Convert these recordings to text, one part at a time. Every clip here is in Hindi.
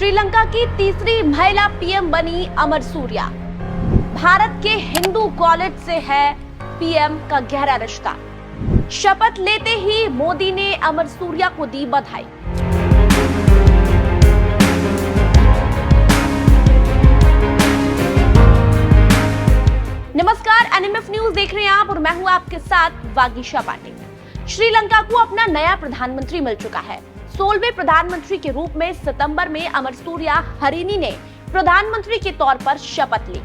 श्रीलंका की तीसरी महिला पीएम बनी अमर सूर्या। भारत के हिंदू कॉलेज से है पीएम का गहरा रिश्ता। शपथ लेते ही मोदी ने अमर सूर्या को दी बधाई। नमस्कार, एनएमएफ न्यूज देख रहे हैं आप और मैं हूं आपके साथ वागीशा पाटिल। श्रीलंका को अपना नया प्रधानमंत्री मिल चुका है। 16वें प्रधानमंत्री के रूप में सितंबर में अमर सूर्या हरिनी ने प्रधानमंत्री के तौर पर शपथ ली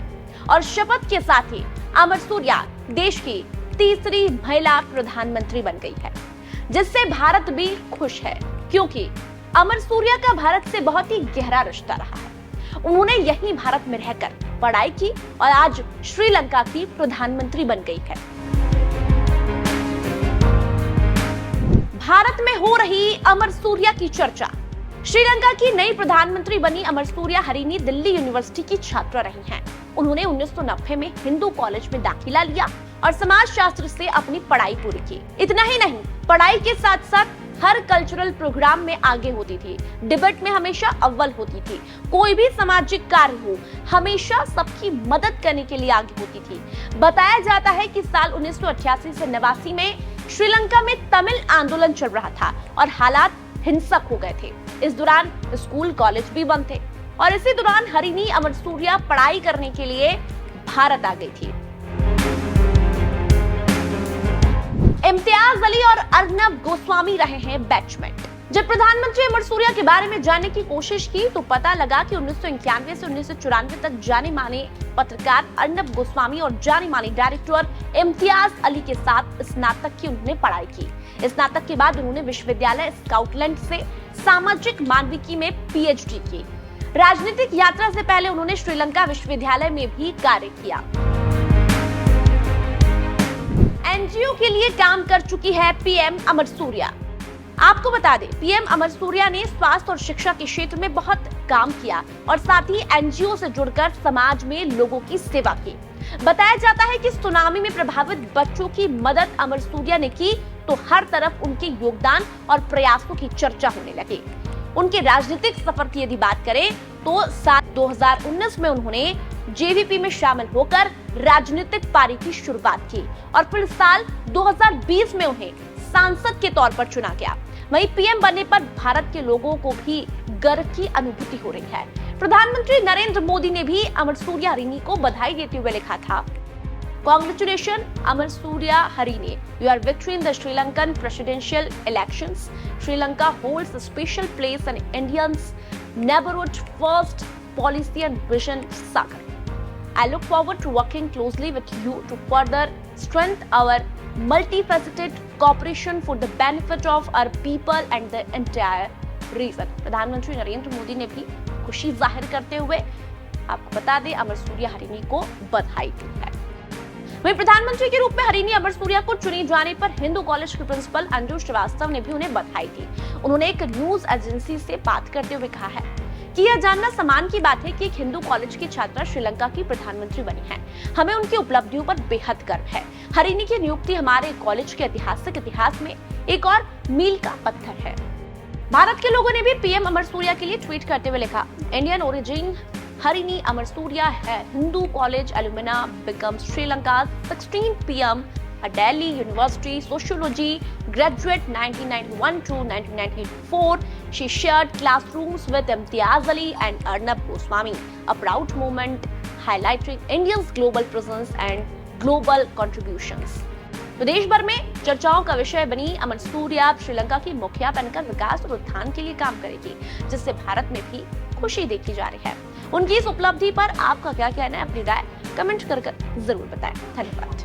और शपथ के साथ ही अमर सूर्या देश की तीसरी महिला प्रधानमंत्री बन गई है, जिससे भारत भी खुश है क्योंकि अमर सूर्या का भारत से बहुत ही गहरा रिश्ता रहा है। उन्होंने यहीं भारत में रहकर पढ़ाई की और आज श्रीलंका की प्रधानमंत्री बन गई है। भारत में हो रही अमर सूर्या की चर्चा। श्रीलंका की नई प्रधानमंत्री बनी अमर सूर्या हरिनी दिल्ली यूनिवर्सिटी की छात्रा रही हैं। उन्होंने 1990 में हिंदू कॉलेज में दाखिला लिया और समाजशास्त्र से अपनी पढ़ाई पूरी की। इतना ही नहीं, पढ़ाई के साथ साथ हर कल्चरल प्रोग्राम में आगे होती थी, डिबेट में हमेशा अव्वल होती थी, कोई भी सामाजिक कार्य हो हमेशा सबकी मदद करने के लिए आगे होती थी। बताया जाता है कि साल 1988 से 89 में श्रीलंका में तमिल आंदोलन चल रहा था और हालात हिंसक हो गए थे। इस दौरान स्कूल कॉलेज भी बंद थे और इसी दौरान हरिनी अमर सूर्या पढ़ाई करने के लिए भारत आ गई थी। इम्तियाज अली और अर्नब गोस्वामी रहे हैं बैचमेट। जब प्रधानमंत्री अमर सूर्या के बारे में जानने की कोशिश की तो पता लगा कि 1991 से 1994 तक जाने माने पत्रकार अर्नब गोस्वामी और जाने माने डायरेक्टर इम्तियाज अली के साथ स्नातक की उन्होंने पढ़ाई की। स्नातक के बाद उन्होंने विश्वविद्यालय स्कॉटलैंड से सामाजिक मानविकी में पीएचडी की। राजनीतिक यात्रा से पहले उन्होंने श्रीलंका विश्वविद्यालय में भी कार्य किया। एनजीओ के लिए काम कर चुकी है पीएम अमर सूर्या। आपको बता दें, पीएम अमर सूर्या ने स्वास्थ्य और शिक्षा के क्षेत्र में बहुत काम किया और साथ ही एनजीओ से जुड़कर समाज में लोगों की सेवा की। बताया जाता है कि सुनामी में प्रभावित बच्चों की मदद अमर सूर्या ने की तो हर तरफ उनके योगदान और प्रयासों की चर्चा होने लगी। उनके राजनीतिक सफर की यदि बात करें तो साल 2019 में उन्होंने जेवीपी में शामिल होकर राजनीतिक पारी की शुरुआत की और फिर साल 2020 में उन्हें सांसद के तौर पर चुना गया। वहीं पीएम बनने पर भारत के लोगों को भी गर्व की अनुभूति हो रही है। प्रधानमंत्री नरेंद्र मोदी ने भी अमर सूर्या हरिनी को बधाई देते हुए लिखा था, Congratulations, Amar Surya Harini. Your victory in the Sri Lankan presidential elections. Sri Lanka holds a special place in Indians' neighborhood first policy and vision saga. I look forward to working closely with you to further strengthen our multifaceted cooperation for the benefit of our people and the entire region. प्रधानमंत्री नरेंद्र मोदी ने भी खुशी जाहिर करते हुए आपको बता दें अमर सूर्या हरिनी को बधाई दी है। वहीं प्रधानमंत्री के रूप में हरिनी अमर सूर्या को चुने जाने पर हिंदू कॉलेज के प्रिंसिपल अंजू श्रीवास्तव ने भी उन्हें बधाई दी। उन्होंने एक न्यूज एजेंसी से बात करते हुए कहा है कि यह जानना सम्मान की बात है कि एक हिंदू कॉलेज की छात्रा श्रीलंका की प्रधानमंत्री बनी है। हमें उनकी उपलब्धियों पर बेहद गर्व है। हरिनी की नियुक्ति हमारे कॉलेज के ऐतिहासिक इतिहास में एक और मील का पत्थर है। भारत के लोगों ने भी पीएम अमर सूर्या के लिए ट्वीट करते हुए लिखा, Indian origin Harini Amar Surya Hindu College alumna becomes Sri Lanka's 16th PM, a Delhi University Sociology graduate 1991 to 1994. She shared classrooms with Imtiaz Ali and Arnab Goswami, a proud moment highlighting India's global presence and global contributions. तो देश भर में चर्चाओं का विषय बनी अमर सूर्या श्रीलंका की मुखिया बनकर विकास और उत्थान के लिए काम करेगी, जिससे भारत में भी खुशी देखी जा रही है। उनकी इस उपलब्धि पर आपका क्या कहना है? अपनी राय कमेंट कर जरूर बताएं। धन्यवाद।